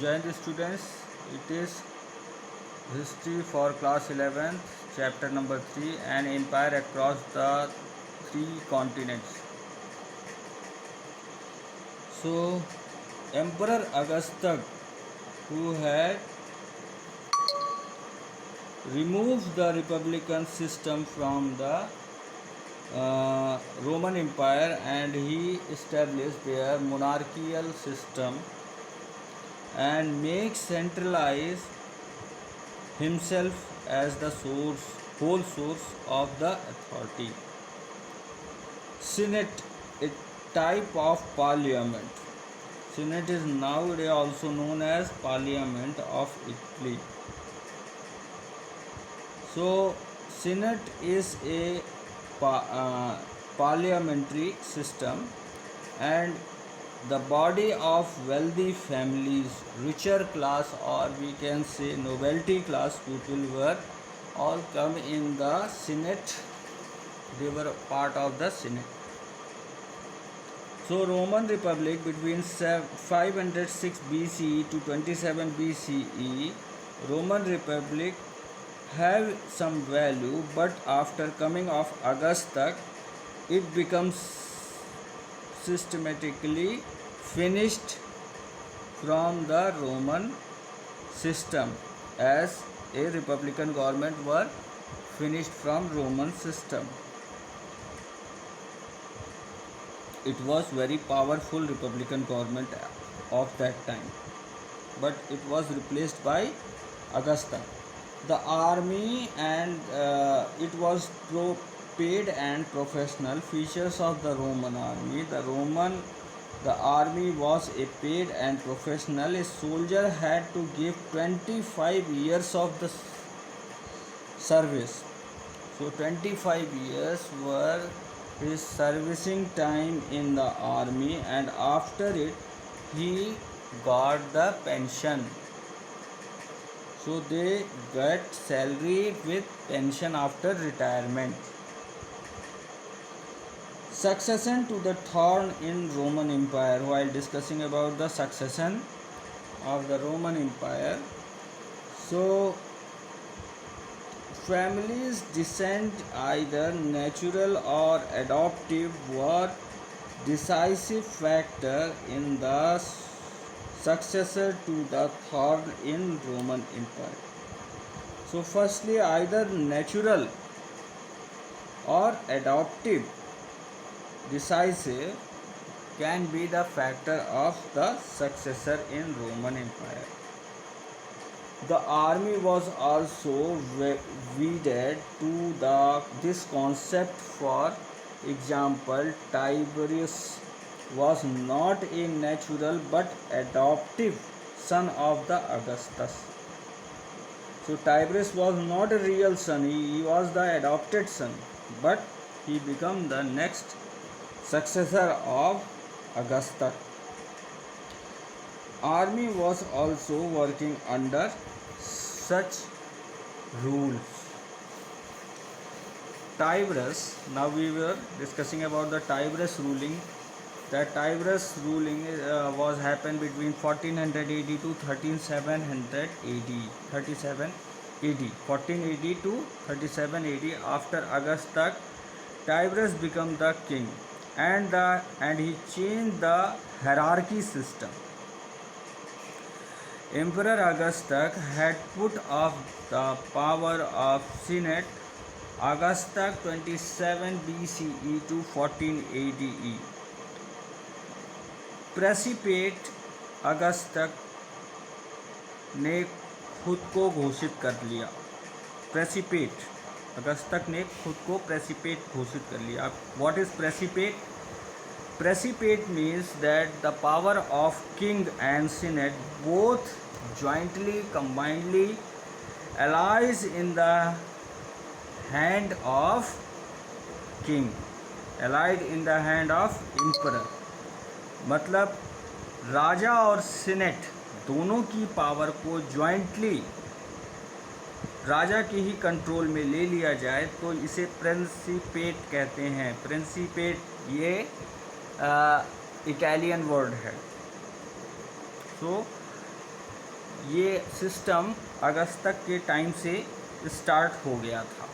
Join the students. It is history for class 11th, chapter number 3, an empire across the 3 continents. So, Emperor Augustus, who had removed the republican system from the Roman Empire, and he established their monarchical system and make centralize himself as the whole source of the authority. Senate, a type of parliament. Senate is nowadays also known as Parliament of Italy. So, Senate is a parliamentary system, and the body of wealthy families, richer class, or we can say nobility class people were all come in the Senate. They were part of the Senate. So Roman Republic between 506 BCE to 27 BCE, Roman Republic have some value, but after coming of Augustus, it becomes systematically finished from the Roman system, as a republican government were finished from Roman system. It was very powerful republican government of that time, but it was replaced by Augustus. The army and it was paid and professional. Features of the Roman army: the army was a paid and professional. A soldier had to give 25 years of the service. So 25 years were his servicing time in the army, and after it he got the pension. So they get salary with pension after retirement. Succession to the throne in Roman Empire. While discussing about the succession of the Roman Empire, so families' descent, either natural or adoptive, were decisive factor in the successor to the throne in Roman Empire. So firstly, either natural or adoptive decisive can be the factor of the successor in Roman Empire. The army was also wedded to this concept. For example, Tiberius was not a natural but adoptive son of the Augustus. So Tiberius was not a real son, he was the adopted son, but he became the next successor of Augustus. Army was also working under such rules. Tiberius, now we were discussing about the Tiberius ruling. That Tiberius ruling was happened between 1400 AD to 13700 AD. 37 AD. 14 AD to 37 AD. After Augustus, Tiberius became the king, and he changed the hierarchy system. Emperor Augustus had put off the power of Senate. Augustus 27 BCE to 14 ADE. प्रेसिपेट Augustus ने खुद को घोषित कर लिया. प्रेसिपेट Augustus ने खुद को प्रेसिपेट घोषित कर लिया. What is principate? Principate means that the power of king and senate both jointly combinedly allies in the hand of king, allied in the hand of emperor. मतलब राजा और सीनेट दोनों की पावर को जॉइंटली राजा के ही कंट्रोल में ले लिया जाए तो इसे प्रिंसिपेट कहते हैं. प्रिंसिपेट ये इटालियन वर्ड है. सो ये सिस्टम अगस्त तक के टाइम से स्टार्ट हो गया था।